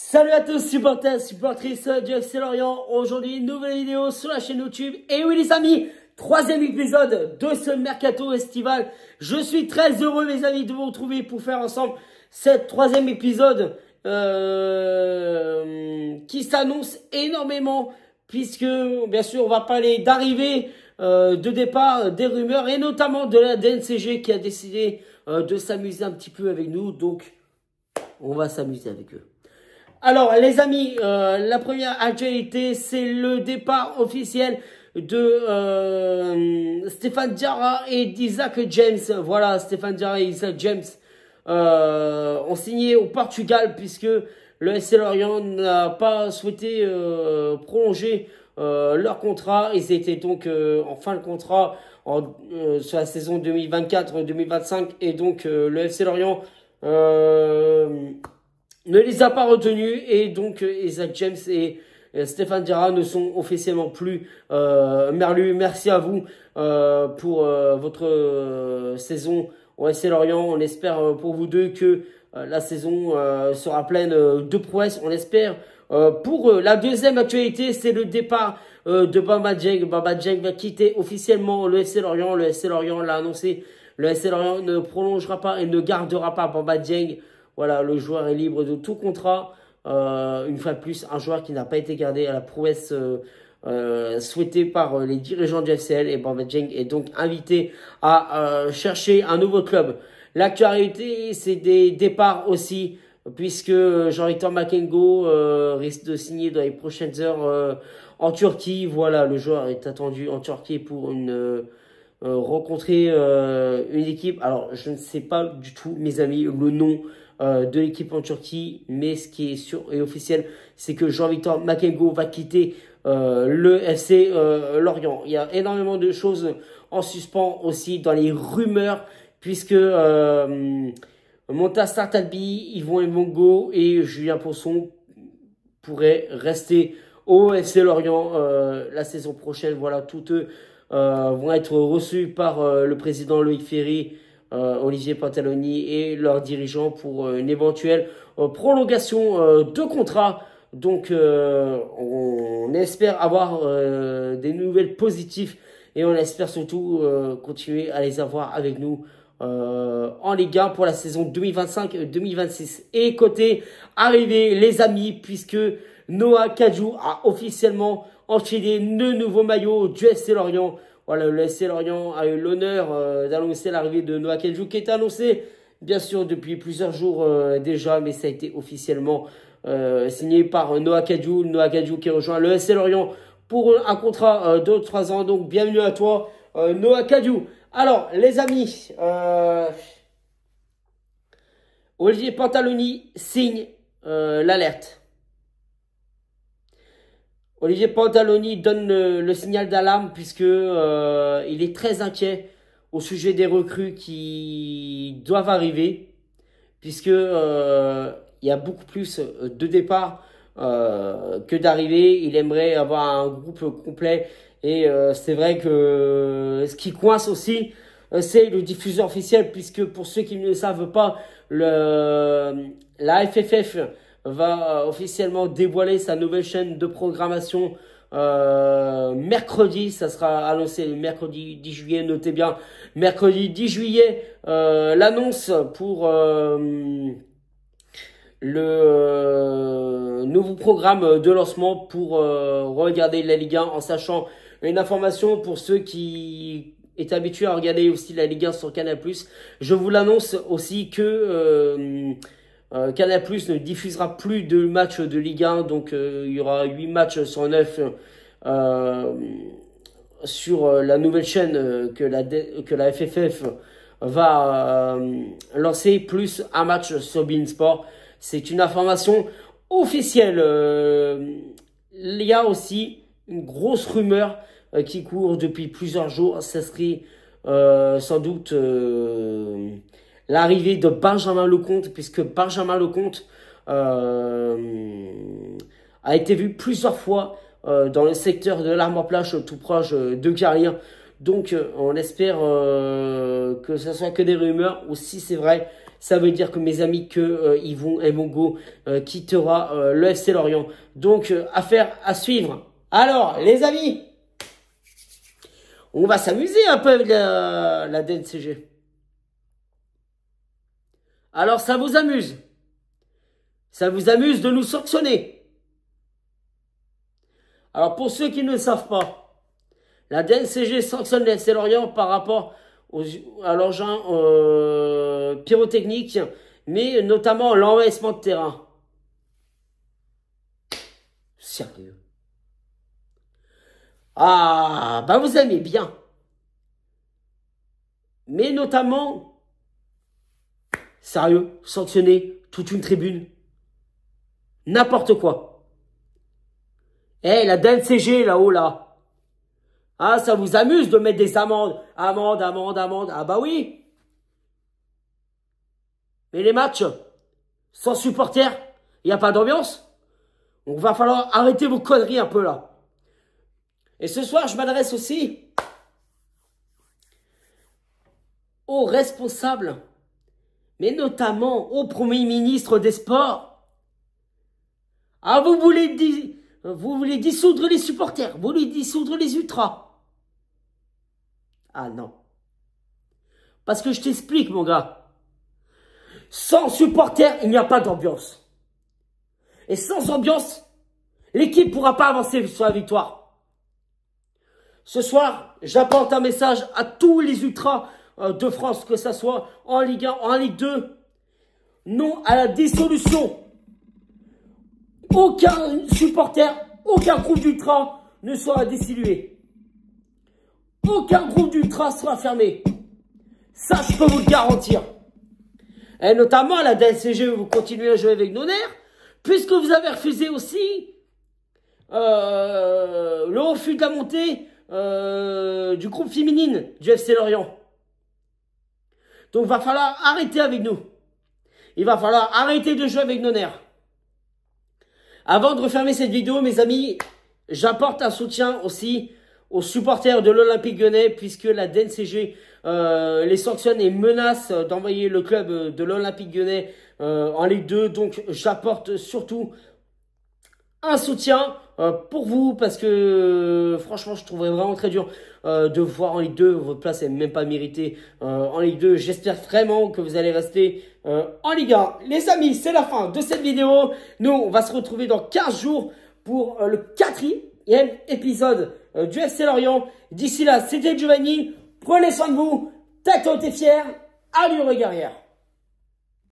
Salut à tous supporters, supportrices du FC Lorient. Aujourd'hui, une nouvelle vidéo sur la chaîne YouTube. Et oui les amis, troisième épisode de ce mercato estival. Je suis très heureux les amis de vous retrouver pour faire ensemble cette troisième épisode qui s'annonce énormément. Puisque bien sûr on va parler d'arrivée, de départ, des rumeurs et notamment de la DNCG qui a décidé de s'amuser un petit peu avec nous. Donc on va s'amuser avec eux. Alors les amis, la première actualité, c'est le départ officiel de Stéphane Diarra et d'Isaac James. Voilà, Stéphane Diarra et Isaac James ont signé au Portugal puisque le FC Lorient n'a pas souhaité prolonger leur contrat. Ils étaient donc en fin de contrat sur la saison 2024-2025 et donc le FC Lorient ne les a pas retenus et donc Isaac James et Stéphane Diarra ne sont officiellement plus merlus. Merci à vous pour votre saison au FC Lorient. On espère pour vous deux que la saison sera pleine de prouesses. On espère pour la deuxième actualité, c'est le départ de Bamba Dieng. Bamba Dieng va quitter officiellement le FC Lorient. Le FC Lorient l'a annoncé. Le FC Lorient ne prolongera pas et ne gardera pas Bamba Dieng. Voilà, le joueur est libre de tout contrat. Une fois de plus, un joueur qui n'a pas été gardé à la prouesse souhaitée par les dirigeants du FCL. Et Bamba Dieng est donc invité à chercher un nouveau club. L'actualité, c'est des départs aussi, puisque Jean-Victor Makengo risque de signer dans les prochaines heures en Turquie. Voilà, le joueur est attendu en Turquie pour rencontrer une équipe. Alors, je ne sais pas du tout, mes amis, le nom de l'équipe en Turquie, mais ce qui est sûr et officiel, c'est que Jean-Victor Makengo va quitter le FC Lorient. Il y a énormément de choses en suspens aussi dans les rumeurs, puisque Montassar Talbi, Yvon Mbongo et Julien Poisson pourraient rester au FC Lorient la saison prochaine. Voilà, tous eux vont être reçus par le président Loïc Ferry, Olivier Pantaloni et leurs dirigeants pour une éventuelle prolongation de contrat. Donc on espère avoir des nouvelles positives et on espère surtout continuer à les avoir avec nous en Ligue 1 pour la saison 2025-2026. Et côté arrivée les amis, puisque Noah Kadjou a officiellement enchaîné le nouveau maillot du FC Lorient. Voilà, le FC Lorient a eu l'honneur d'annoncer l'arrivée de Noah Kadjou, qui est annoncé bien sûr depuis plusieurs jours déjà, mais ça a été officiellement signé par Noah Kadjou. Noah Kadjou qui rejoint le FC Lorient pour un contrat de 3 ans. Donc bienvenue à toi Noah Kadjou. Alors les amis, Olivier Pantaloni signe l'alerte. Olivier Pantaloni donne le signal d'alarme puisque il est très inquiet au sujet des recrues qui doivent arriver, puisque il y a beaucoup plus de départs que d'arrivées. Il aimerait avoir un groupe complet et c'est vrai que ce qui coince aussi, c'est le diffuseur officiel, puisque pour ceux qui ne le savent pas, la FFF va officiellement dévoiler sa nouvelle chaîne de programmation mercredi. Ça sera annoncé le mercredi 10 juillet, notez bien, mercredi 10 juillet, l'annonce pour le nouveau programme de lancement pour regarder la Ligue 1, en sachant une information pour ceux qui est habitué à regarder aussi la Ligue 1 sur Canal+. Je vous l'annonce aussi que Canal+ ne diffusera plus de matchs de Ligue 1, donc il y aura 8 matchs sur 9 sur la nouvelle chaîne que la FFF va lancer, plus un match sur beIN Sport. C'est une information officielle. Il y a aussi une grosse rumeur qui court depuis plusieurs jours. Ça serait sans doute l'arrivée de Benjamin Lecomte, puisque Benjamin Lecomte a été vu plusieurs fois dans le secteur de l'Armor-Plage, tout proche de Carrière. Donc on espère que ce soit que des rumeurs, ou si c'est vrai, ça veut dire que mes amis que Yvon Mbongo quittera le FC Lorient. Donc affaire à suivre. Alors les amis, on va s'amuser un peu avec la DNCG. Alors ça vous amuse? Ça vous amuse de nous sanctionner? Alors pour ceux qui ne le savent pas, la DNCG sanctionne le FC Lorient par rapport à l'engin pyrotechnique, mais notamment l'envahissement de terrain. Sérieux? Ah, bah vous aimez bien. Mais notamment, sérieux, sanctionner toute une tribune. N'importe quoi. Eh, la DNCG là-haut, là. Ah, ça vous amuse de mettre des amendes. Amendes. Ah bah oui. Mais les matchs, sans supporters, il n'y a pas d'ambiance. Donc va falloir arrêter vos conneries un peu là. Et ce soir, je m'adresse aussi aux responsables, mais notamment au Premier ministre des Sports. Ah, vous voulez dissoudre les supporters, vous voulez dissoudre les ultras. Ah non. Parce que je t'explique, mon gars. Sans supporters, il n'y a pas d'ambiance. Et sans ambiance, l'équipe ne pourra pas avancer sur la victoire. Ce soir, j'apporte un message à tous les ultras de France, que ce soit en Ligue 1, en Ligue 2. Non à la dissolution. Aucun supporter, aucun groupe d'ultras ne sera dissimué. Aucun groupe d'ultras sera fermé. Ça, je peux vous le garantir. Et notamment à la DNCG, vous continuez à jouer avec nos nerfs, puisque vous avez refusé aussi le refus de la montée du groupe féminine du FC Lorient. Donc, il va falloir arrêter avec nous. Il va falloir arrêter de jouer avec nos nerfs. Avant de refermer cette vidéo, mes amis, j'apporte un soutien aussi aux supporters de l'Olympique Lyonnais, puisque la DNCG les sanctionne et menace d'envoyer le club de l'Olympique Lyonnais en Ligue 2. Donc, j'apporte surtout un soutien pour vous, parce que franchement, je trouverais vraiment très dur de voir en Ligue 2. Votre place n'est même pas méritée en Ligue 2. J'espère vraiment que vous allez rester en Ligue 1. Les amis, c'est la fin de cette vidéo. Nous, on va se retrouver dans 15 jours pour le 4e épisode du FC Lorient. D'ici là, c'était Giovanni. Prenez soin de vous. Tête haute et fière. Allure et guerrière.